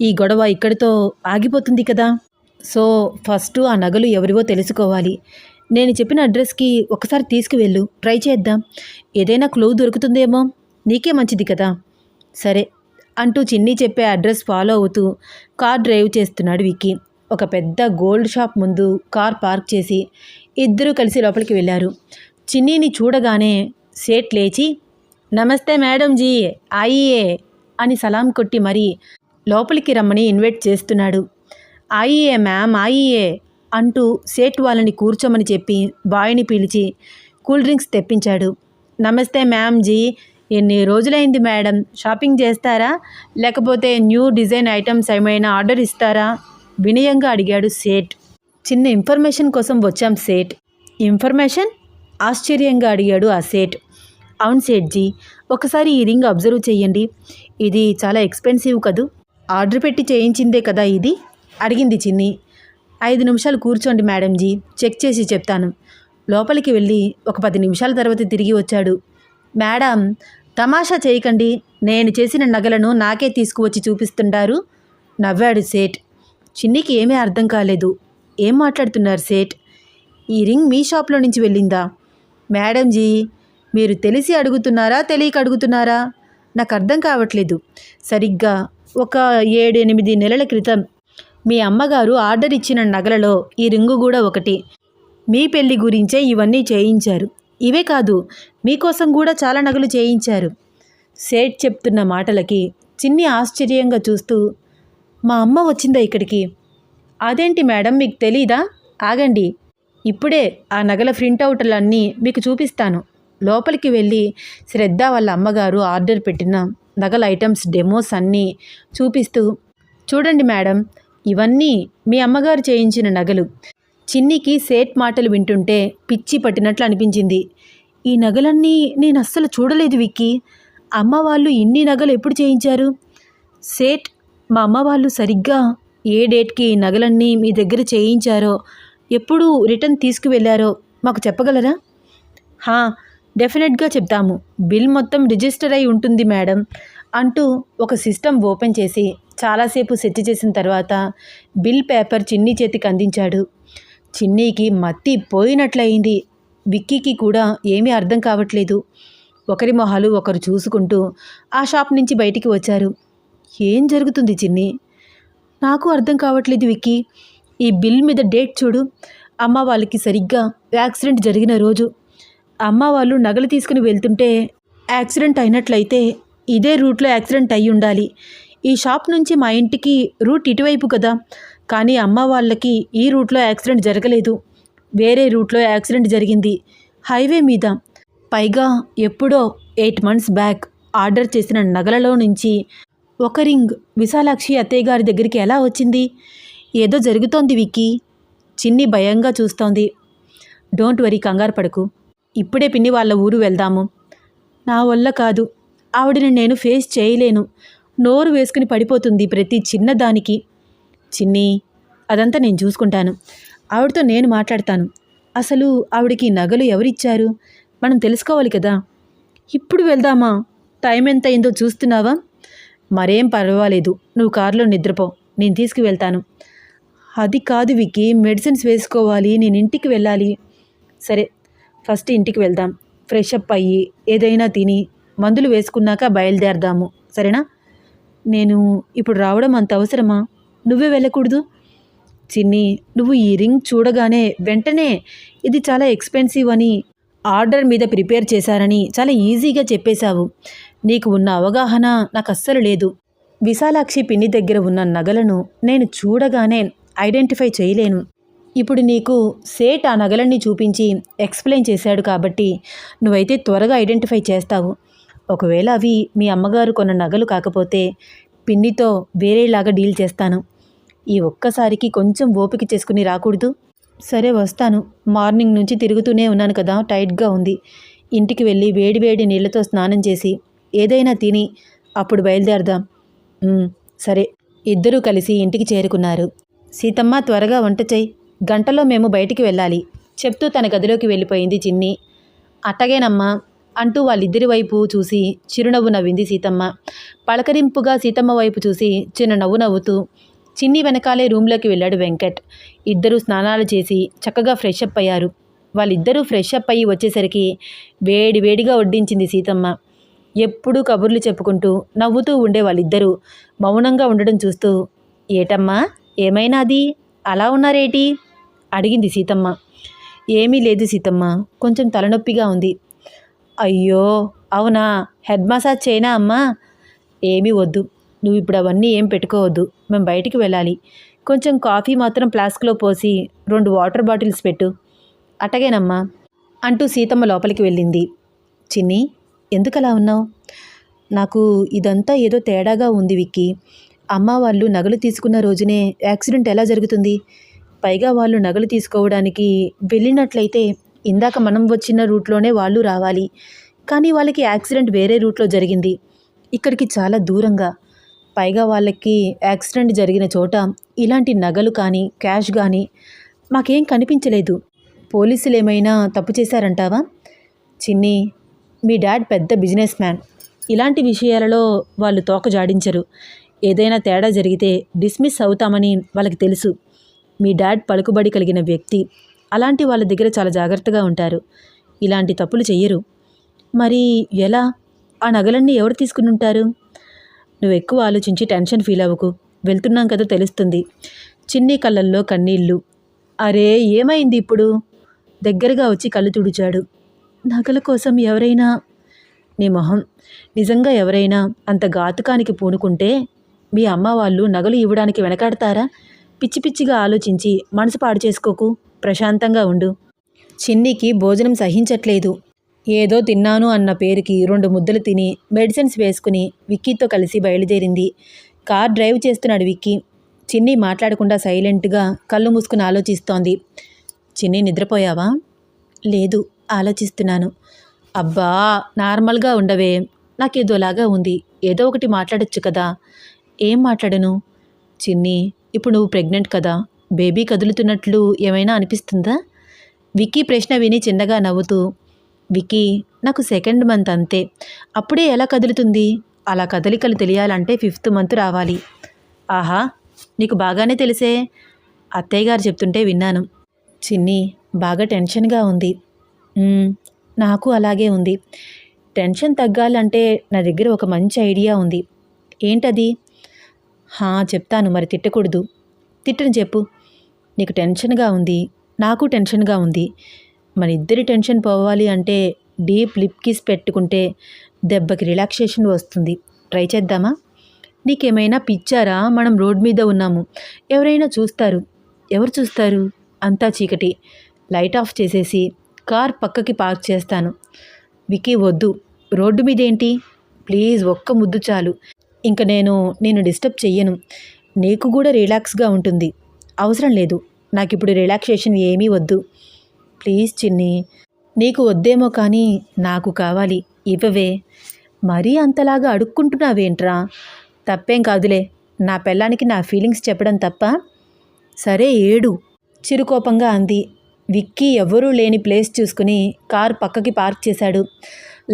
ఈ గొడవ ఇక్కడితో ఆగిపోతుంది కదా. సో ఫస్ట్ ఆ నగలు ఎవరివో తెలుసుకోవాలి. నేను చెప్పిన అడ్రస్కి ఒకసారి తీసుకువెళ్ళు, ట్రై చేద్దాం. ఏదైనా క్లూ దొరుకుతుందేమో, నీకే మంచిది కదా. సరే అంటూ చిన్ని చెప్పే అడ్రస్ ఫాలో అవుతూ కార్ డ్రైవ్ చేస్తున్నాడు విక్కీ. ఒక పెద్ద గోల్డ్ షాప్ ముందు కార్ పార్క్ చేసి ఇద్దరూ కలిసి లోపలికి వెళ్ళారు. చిన్నీని చూడగానే సేట్ లేచి, నమస్తే మేడం జీ, ఆయియే అని సలాం కొట్టి మరీ లోపలికి రమ్మని ఇన్వైట్ చేస్తున్నాడు. ఆయియే మ్యామ్, ఆయియే అంటూ సేట్ వాళ్ళని కూర్చోమని చెప్పి బాయ్ని పిలిచి కూల్ డ్రింక్స్ తెప్పించాడు. నమస్తే మ్యామ్ జీ, ఎన్ని రోజులైంది మేడం, షాపింగ్ చేస్తారా లేకపోతే న్యూ డిజైన్ ఐటమ్స్ ఏమైనా ఆర్డర్ ఇస్తారా వినయంగా అడిగాడు సేట్. చిన్న ఇన్ఫర్మేషన్ కోసం వచ్చాం సేట్. ఇన్ఫర్మేషన్? ఆశ్చర్యంగా అడిగాడు ఆ సేట్. అవును సేట్జీ, ఒకసారి ఈ రింగ్ అబ్జర్వ్ చేయండి. ఇది చాలా ఎక్స్పెన్సివ్ కదూ. ఆర్డర్ పెట్టి చేయించిందే కదా ఇది అడిగింది చిన్ని. 5 నిమిషాలు కూర్చోండి మేడంజీ, చెక్ చేసి చెప్తాను. లోపలికి వెళ్ళి ఒక 10 నిమిషాల తర్వాత తిరిగి వచ్చాడు. మేడం, తమాషా చేయకండి, నేను చేసిన నగలను నాకే తీసుకువచ్చి చూపిస్తుంటారు నవ్వాడు సేట్. చిన్నికి ఏమీ అర్థం కాలేదు. ఏం మాట్లాడుతున్నారు సేట్? ఈ రింగ్ మీ షాప్లో నుంచి వెళ్ళిందా? మేడంజీ, మీరు తెలిసి అడుగుతున్నారా, తెలియక అడుగుతున్నారా? నాకు అర్థం కావట్లేదు. సరిగ్గా ఒక 7-8 నెలల క్రితం మీ అమ్మగారు ఆర్డర్ ఇచ్చిన నగలలో ఈ రింగు కూడా ఒకటి. మీ పెళ్లి గురించే ఇవన్నీ చేయించారు. ఇవే కాదు, మీకోసం కూడా చాలా నగలు చేయించారు. సేట్ చెప్తున్న మాటలకి చిన్ని ఆశ్చర్యంగా చూస్తూ, మా అమ్మ వచ్చిందా ఇక్కడికి? అదేంటి మేడం, మీకు తెలీదా? ఆగండి, ఇప్పుడే ఆ నగల ప్రింటౌట్లన్నీ మీకు చూపిస్తాను. లోపలికి వెళ్ళి శ్రద్ధ వాళ్ళ అమ్మగారు ఆర్డర్ పెట్టిన నగల ఐటమ్స్ డెమోస్ అన్నీ చూపిస్తూ, చూడండి మేడం, ఇవన్నీ మీ అమ్మగారు చేయించిన నగలు. చిన్నికి సేట్ మాటలు వింటుంటే పిచ్చి పట్టినట్లు అనిపించింది. ఈ నగలన్నీ నేను అస్సలు చూడలేదు విక్కీ. అమ్మ వాళ్ళు ఇన్ని నగలు ఎప్పుడు చేయించారు? సేట్, మా అమ్మ వాళ్ళు సరిగ్గా ఏ డేట్కి ఈ నగలన్నీ మీ దగ్గర చేయించారో, ఎప్పుడు రిటర్న్ తీసుకువెళ్ళారో మాకు చెప్పగలరా? డెఫినెట్గా చెప్తాము. బిల్ మొత్తం రిజిస్టర్ అయి ఉంటుంది మేడం అంటూ ఒక సిస్టమ్ ఓపెన్ చేసి చాలాసేపు సెర్చ్ చేసిన తర్వాత బిల్ పేపర్ చిన్ని చేతికి అందించాడు. చిన్నీకి మత్తి పోయినట్లయింది. విక్కీకి కూడా ఏమీ అర్థం కావట్లేదు. ఒకరి మొహాలు ఒకరు చూసుకుంటూ ఆ షాప్ నుంచి బయటికి వచ్చారు. ఏం జరుగుతుంది చిన్ని? నాకు అర్థం కావట్లేదు విక్కీ. ఈ బిల్ మీద డేట్ చూడు. అమ్మ వాళ్ళకి సరిగ్గా యాక్సిడెంట్ జరిగిన రోజు. అమ్మ వాళ్ళు నగలు తీసుకుని వెళ్తుంటే యాక్సిడెంట్ అయినట్లయితే ఇదే రూట్లో యాక్సిడెంట్ అయి ఉండాలి. ఈ షాప్ నుంచి మా ఇంటికి రూట్ ఇటువైపు కదా, కానీ అమ్మ వాళ్ళకి ఈ రూట్లో యాక్సిడెంట్ జరగలేదు. వేరే రూట్లో యాక్సిడెంట్ జరిగింది, హైవే మీద. పైగా ఎప్పుడో 8 months బ్యాక్ ఆర్డర్ చేసిన నగలలో నుంచి ఒక రింగ్ విశాలాక్షి అత్తయ్య గారి దగ్గరికి ఎలా వచ్చింది? ఏదో జరుగుతోంది విక్కీ. చిన్ని భయంగా చూస్తోంది. డోంట్ వరీ, కంగారు పడకు. ఇప్పుడే పిన్ని వాళ్ళ ఊరు వెళ్దాము. నా వల్ల కాదు, ఆవిడని నేను ఫేస్ చేయలేను. నోరు వేసుకుని పడిపోతుంది ప్రతి చిన్నదానికి. చిన్ని, అదంతా నేను చూసుకుంటాను. ఆవిడతో నేను మాట్లాడతాను. అసలు ఆవిడకి నగలు ఎవరిచ్చారు మనం తెలుసుకోవాలి కదా. ఇప్పుడు వెళ్దామా? టైం ఎంత అయిందో చూస్తున్నావా? మరేం పర్వాలేదు, నువ్వు కారులో నిద్రపో, నేను తీసుకువెళ్తాను. అది కాదు విక్కీ, మెడిసిన్స్ వేసుకోవాలి, నేను ఇంటికి వెళ్ళాలి. సరే, ఫస్ట్ ఇంటికి వెళ్దాం. ఫ్రెష్ అప్ అయ్యి ఏదైనా తిని మందులు వేసుకున్నాక బయలుదేరదాము, సరేనా? నేను ఇప్పుడు రావడం అంత అవసరమా? నువ్వే వెళ్ళకూడదు? చిన్ని, నువ్వు ఈ రింగ్ చూడగానే వెంటనే ఇది చాలా ఎక్స్పెన్సివ్ అని, ఆర్డర్ మీద ప్రిపేర్ చేశారని చాలా ఈజీగా చెప్పేశావు. నీకు ఉన్న అవగాహన నాకు అస్సలు లేదు. విశాలాక్షి పిన్ని దగ్గర ఉన్న నగలను నేను చూడగానే ఐడెంటిఫై చేయలేను. ఇప్పుడు నీకు సేట్ ఆ నగలన్నీ చూపించి ఎక్స్ప్లెయిన్ చేశాడు కాబట్టి నువ్వైతే త్వరగా ఐడెంటిఫై చేస్తావు. ఒకవేళ అవి మీ అమ్మగారు కొన్న నగలు కాకపోతే పిన్నితో వేరేలాగా డీల్ చేస్తాను. ఈ ఒక్కసారికి కొంచెం ఓపిక చేసుకుని రాకూడదు? సరే, వస్తాను. మార్నింగ్ నుంచి తిరుగుతూనే ఉన్నాను కదా, టైట్గా ఉంది. ఇంటికి వెళ్ళి వేడివేడి నీళ్ళతో స్నానం చేసి ఏదైనా తిని అప్పుడు బయలుదేరదాం. సరే. ఇద్దరూ కలిసి ఇంటికి చేరుకున్నారు. సీతమ్మ, త్వరగా వంట చెయ్యి, గంటలో మేము బయటికి వెళ్ళాలి చెప్తూ తన గదిలోకి వెళ్ళిపోయింది చిన్ని. అట్టగేనమ్మా అంటూ వాళ్ళిద్దరి వైపు చూసి చిరునవ్వు నవ్వింది సీతమ్మ. పలకరింపుగా సీతమ్మ వైపు చూసి చిన్న నవ్వు నవ్వుతూ చిన్ని వెనకాలే రూమ్లోకి వెళ్ళాడు వెంకట్. ఇద్దరూ స్నానాలు చేసి చక్కగా ఫ్రెష్ అప్ అయ్యారు. వాళ్ళిద్దరూ ఫ్రెష్ అప్ అయ్యి వచ్చేసరికి వేడివేడిగా వడ్డించింది సీతమ్మ. ఎప్పుడూ కబుర్లు చెప్పుకుంటూ నవ్వుతూ ఉండే వాళ్ళిద్దరూ మౌనంగా ఉండడం చూస్తూ, ఏటమ్మా, ఏమైనాది అలా ఉన్నారేటి అడిగింది సీతమ్మ. ఏమీ లేదు సీతమ్మ, కొంచెం తలనొప్పిగా ఉంది. అయ్యో అవునా, హెడ్ మసాజ్ చేయనా అమ్మా? ఏమీ వద్దు, నువ్వు ఇప్పుడు అవన్నీ ఏం పెట్టుకోవద్దు, మేము బయటికి వెళ్ళాలి. కొంచెం కాఫీ మాత్రం ఫ్లాస్క్లో పోసి 2 వాటర్ బాటిల్స్ పెట్టు. అట్టగేనమ్మా అంటూ సీతమ్మ లోపలికి వెళ్ళింది. చిన్ని, ఎందుకలా ఉన్నావు? నాకు ఇదంతా ఏదో తేడాగా ఉంది విక్కీ. అమ్మ వాళ్ళు నగలు తీసుకున్న రోజునే యాక్సిడెంట్ ఎలా జరుగుతుంది? పైగా వాళ్ళు నగలు తీసుకోవడానికి వెళ్ళినట్లయితే ఇందాక మనం వచ్చిన రూట్లోనే వాళ్ళు రావాలి. కానీ వాళ్ళకి యాక్సిడెంట్ వేరే రూట్లో జరిగింది, ఇక్కడికి చాలా దూరంగా. పైగా వాళ్ళకి యాక్సిడెంట్ జరిగిన చోట ఇలాంటి నగలు కానీ క్యాష్ కానీ మాకేం కనిపించలేదు. పోలీసులు ఏమైనా తప్పు చేశారంటావా? చిన్ని, మీ డాడ్ పెద్ద బిజినెస్ మ్యాన్. ఇలాంటి విషయాలలో వాళ్ళు తోక జాడించరు. ఏదైనా తేడా జరిగితే డిస్మిస్ అవుతామని వాళ్ళకి తెలుసు. మీ డాడ్ పలుకుబడి కలిగిన వ్యక్తి. అలాంటి వాళ్ళ దగ్గర చాలా జాగ్రత్తగా ఉంటారు. ఇలాంటి తప్పులు చెయ్యరు. మరి ఎలా? ఆ నగలన్నీ ఎవరు తీసుకుని ఉంటారు? నువ్వు ఎక్కువ ఆలోచించి టెన్షన్ ఫీల్ అవ్వకు. వెళ్తున్నాం కదా తెలుస్తుంది. చిన్ని కళ్ళల్లో కన్నీళ్ళు. అరే ఏమైంది ఇప్పుడు? దగ్గరగా వచ్చి కళ్ళు తుడిచాడు. నగల కోసం ఎవరైనా నీ మొహం. నిజంగా ఎవరైనా అంత ఘాతుకానికి పూనుకుంటే మీ అమ్మ వాళ్ళు నగలు ఇవ్వడానికి వెనకాడతారా? పిచ్చి పిచ్చిగా ఆలోచించి మనసు పాడు చేసుకోకు. ప్రశాంతంగా ఉండు. చిన్నికి భోజనం సహించట్లేదు. ఏదో తిన్నాను అన్న పేరుకి 2 ముద్దలు తిని మెడిసిన్స్ వేసుకుని విక్కీతో కలిసి బయలుదేరింది. కార్ డ్రైవ్ చేస్తున్నాడు విక్కీ. చిన్ని మాట్లాడకుండా సైలెంట్గా కళ్ళు మూసుకుని ఆలోచిస్తోంది. చిన్ని నిద్రపోయావా? లేదు, ఆలోచిస్తున్నాను. అబ్బా నార్మల్గా ఉండవే. నాకేదోలాగా ఉంది. ఏదో ఒకటి మాట్లాడొచ్చు కదా. ఏం మాట్లాడను? చిన్ని, ఇప్పుడు నువ్వు ప్రెగ్నెంట్ కదా. బేబీ కదులుతున్నట్లు ఏమైనా అనిపిస్తుందా? విక్కీ ప్రశ్న విని చిన్నగా నవ్వుతూ, విక్కీ, నాకు 2nd మంత్ అంతే. అప్పుడే ఎలా కదులుతుంది? అలా కదలికలు తెలియాలంటే 5th మంత్ రావాలి. ఆహా, నీకు బాగానే తెలిసే. అత్తయ్య గారు చెప్తుంటే విన్నాను. చిన్ని, బాగా టెన్షన్గా ఉంది. నాకు అలాగే ఉంది. టెన్షన్ తగ్గాలంటే నా దగ్గర ఒక మంచి ఐడియా ఉంది. ఏంటది? చెప్తాను, మరి తిట్టకూడదు. తిట్టని చెప్పు. నీకు టెన్షన్గా ఉంది, నాకు టెన్షన్గా ఉంది. మన ఇద్దరి టెన్షన్ పోవాలి అంటే డీప్ లిప్ కిస్ పెట్టుకుంటే దెబ్బకి రిలాక్సేషన్ వస్తుంది. ట్రై చేద్దామా? నీకేమైనా పిచ్చారా? మనం రోడ్ మీద ఉన్నాము. ఎవరైనా చూస్తారు. ఎవరు చూస్తారు? అంతా చీకటి. లైట్ ఆఫ్ చేసేసి కార్ పక్కకి పార్క్ చేస్తాను. విక్కీ, వద్దు. రోడ్డు మీదేంటి? ప్లీజ్ ఒక్క ముద్దు చాలు. ఇంక నేను డిస్టర్బ్ చెయ్యను. నీకు కూడా రిలాక్స్గా ఉంటుంది. అవసరం లేదు. నాకు ఇప్పుడు రిలాక్సేషన్ ఏమీ వద్దు. ప్లీజ్ చిన్ని. నీకు వద్దేమో కానీ నాకు కావాలి. ఇవ్వవే. మరీ అంతలాగా అడుక్కుంటున్నావేంట్రా? తప్పేం కాదులే. నా పెళ్ళానికి నా ఫీలింగ్స్ చెప్పడం తప్ప? సరే ఏడు. చిరుకోపంగా అంది. విక్కీ ఎవ్వరూ లేని ప్లేస్ చూసుకుని కార్ పక్కకి పార్క్ చేశాడు.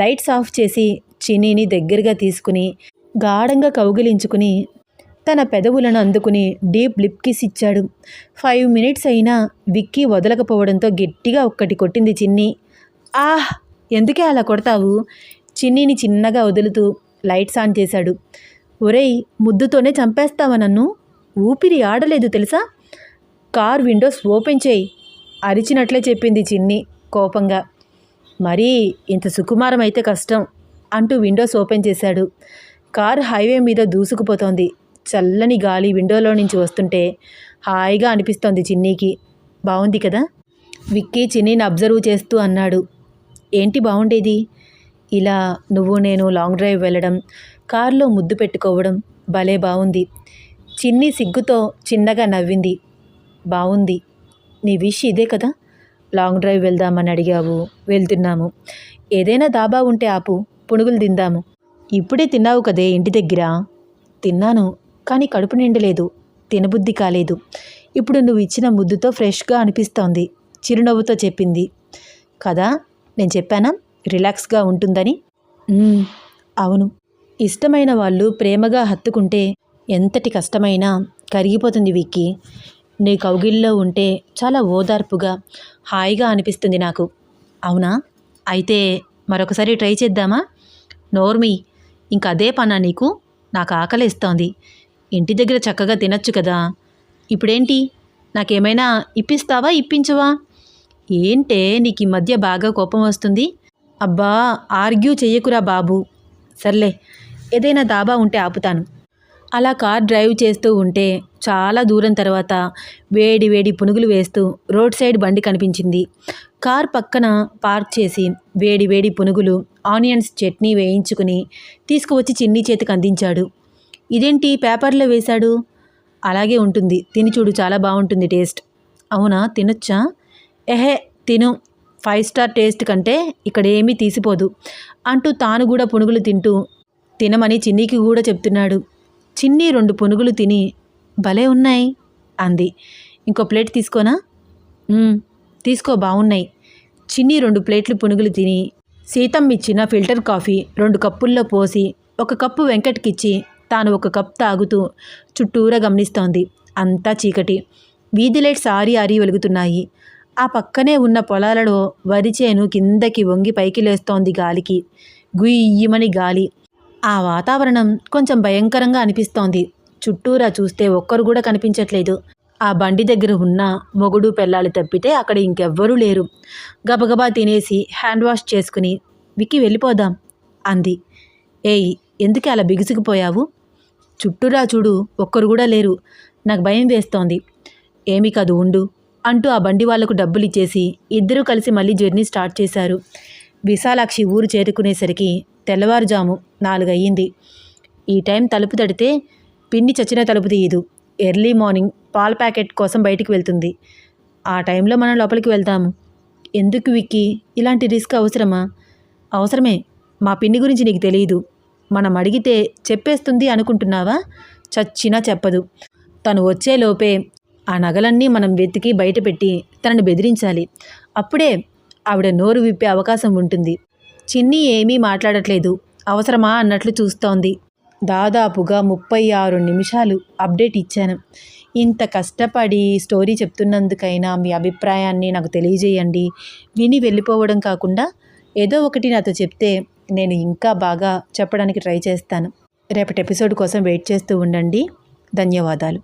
లైట్స్ ఆఫ్ చేసి చిన్నీని దగ్గరగా తీసుకుని గాఢంగా కౌగిలించుకుని తన పెదవులను అందుకుని డీప్ లిప్ కిస్ ఇచ్చాడు. 5 మినిట్స్ అయినా విక్కీ వదలకపోవడంతో గట్టిగా ఒక్కటి కొట్టింది చిన్ని. ఆహ్, ఎందుకే అలా కొడతావు? చిన్నీని చిన్నగా వదులుతూ లైట్స్ ఆన్ చేశాడు. ఒరేయ్, ముద్దుతోనే చంపేస్తావా నన్ను? ఊపిరి ఆడలేదు తెలుసా? కార్ విండోస్ ఓపెన్ చేయి. అరిచినట్లే చెప్పింది చిన్ని కోపంగా. మరీ ఇంత సుకుమారం అయితే కష్టం అంటూ విండోస్ ఓపెన్ చేశాడు. కార్ హైవే మీద దూసుకుపోతోంది. చల్లని గాలి విండోలో నుంచి వస్తుంటే హాయిగా అనిపిస్తోంది చిన్నీకి. బాగుంది కదా? విక్కీ చిన్నీని అబ్జర్వ్ చేస్తూ అన్నాడు. ఏంటి బాగుండేది? ఇలా నువ్వు నేను లాంగ్ డ్రైవ్ వెళ్ళడం, కారులో ముద్దు పెట్టుకోవడం భలే బాగుంది. చిన్ని సిగ్గుతో చిన్నగా నవ్వింది. బాగుంది. నీ విష్ ఇదే కదా? లాంగ్ డ్రైవ్ వెళ్దామని అడిగావు, వెళ్తున్నాము. ఏదైనా దాబా ఉంటే ఆపు, పునుగులు తిందాము. ఇప్పుడే తిన్నావు కదే ఇంటి దగ్గర. తిన్నాను, కానీ కడుపు నిండలేదు. తినబుద్ధి కాలేదు. ఇప్పుడు నువ్వు ఇచ్చిన ముద్దుతో ఫ్రెష్గా అనిపిస్తోంది చిరునవ్వుతో చెప్పింది. కదా, నేను చెప్పానా రిలాక్స్గా ఉంటుందని? అవును. ఇష్టమైన వాళ్ళు ప్రేమగా హత్తుకుంటే ఎంతటి కష్టమైనా కరిగిపోతుంది విక్కీ. నీ కౌగిల్లో ఉంటే చాలా ఓదార్పుగా హాయిగా అనిపిస్తుంది నాకు. అవునా? అయితే మరొకసారి ట్రై చేద్దామా? నోర్మి, ఇంక అదే పనా నీకు? నాకు ఆకలిస్తోంది. ఇంటి దగ్గర చక్కగా తినొచ్చు కదా. ఇప్పుడేంటి, నాకేమైనా ఇప్పిస్తావా, ఇప్పించవా? ఏంటే నీకు ఈ మధ్య బాగా కోపం వస్తుంది? అబ్బా, ఆర్గ్యూ చెయ్యకురా బాబు. సర్లే, ఏదైనా దాబా ఉంటే ఆపుతాను. అలా కార్ డ్రైవ్ చేస్తూ ఉంటే చాలా దూరం తర్వాత వేడి వేడి పునుగులు వేస్తూ రోడ్ సైడ్ బండి కనిపించింది. కార్ పక్కన పార్క్ చేసి వేడి వేడి పునుగులు, ఆనియన్స్ చట్నీ వేయించుకుని తీసుకువచ్చి చిన్ని చేతికి అందించాడు. ఇదేంటి పేపర్లో వేశాడు? అలాగే ఉంటుంది, తిని చూడు, చాలా బాగుంటుంది టేస్ట్. అవునా, తినొచ్చా? ఎహే, తిను. 5 స్టార్ టేస్ట్ కంటే ఇక్కడేమీ తీసిపోదు అంటూ తాను కూడా పునుగులు తింటూ తినమని చిన్నీకి కూడా చెప్తున్నాడు. చిన్ని 2 పునుగులు తిని భలే ఉన్నాయి అంది. ఇంకో ప్లేట్ తీసుకోనా? తీసుకో, బాగున్నాయి. చిన్ని 2 ప్లేట్లు పునుగులు తిని సీతమ్మ ఇచ్చిన ఫిల్టర్ కాఫీ 2 కప్పుల్లో పోసి 1 కప్పు వెంకట్కిచ్చి తాను 1 కప్ తాగుతూ చుట్టూరా గమనిస్తోంది. అంతా చీకటి. వీధి లైట్స్ ఆరి ఆరి వెలుగుతున్నాయి. ఆ పక్కనే ఉన్న పొలాలలో వరి చేను కిందకి వంగి పైకి లేస్తోంది గాలికి. గుయ్యమని గాలి. ఆ వాతావరణం కొంచెం భయంకరంగా అనిపిస్తోంది. చుట్టూరా చూస్తే ఒక్కరు కూడా కనిపించట్లేదు. ఆ బండి దగ్గర ఉన్న మొగుడు పెళ్ళాలు తప్పితే అక్కడ ఇంకెవ్వరూ లేరు. గబగబా తినేసి హ్యాండ్ వాష్ చేసుకుని విక్కీ వెళ్ళిపోదాం అంది. ఏయ్, ఎందుకు అలా బిగుసుకుపోయావు? చుట్టూరా చూడు, ఒక్కరు కూడా లేరు. నాకు భయం వేస్తోంది. ఏమీ కాదు, ఉండు అంటూ ఆ బండి వాళ్లకు డబ్బులు ఇచ్చేసి ఇద్దరూ కలిసి మళ్ళీ జర్నీ స్టార్ట్ చేశారు. విశాలాక్షి ఊరు చేరుకునేసరికి తెల్లవారుజాము 4 అయ్యింది. ఈ టైం తలుపు తడితే పిన్ని చచ్చిన తలుపు తీయదు. ఎర్లీ మార్నింగ్ పాల ప్యాకెట్ కోసం బయటికి వెళ్తుంది. ఆ టైంలో మనం లోపలికి వెళ్తాము. ఎందుకు విక్కీ, ఇలాంటి రిస్క్ అవసరమా? అవసరమే. మా పిన్ని గురించి నీకు తెలియదు. మనం అడిగితే చెప్పేస్తుంది అనుకుంటున్నావా? చచ్చినా చెప్పదు. తను వచ్చేలోపే ఆ నగలన్నీ మనం వెతికి బయటపెట్టి తనని బెదిరించాలి. అప్పుడే ఆవిడ నోరు విప్పే అవకాశం ఉంటుంది. చిన్ని ఏమీ మాట్లాడట్లేదు. అవసరమా అన్నట్లు చూస్తోంది. దాదాపుగా 36 నిమిషాలు అప్డేట్ ఇచ్చాను. ఇంత కష్టపడి స్టోరీ చెప్తున్నందుకైనా మీ అభిప్రాయాన్ని నాకు తెలియజేయండి. విని వెళ్ళిపోవడం కాకుండా ఏదో ఒకటి నాతో చెప్తే నేను ఇంకా బాగా చెప్పడానికి ట్రై చేస్తాను. రేపటి ఎపిసోడ్ కోసం వెయిట్ చేస్తూ ఉండండి. ధన్యవాదాలు.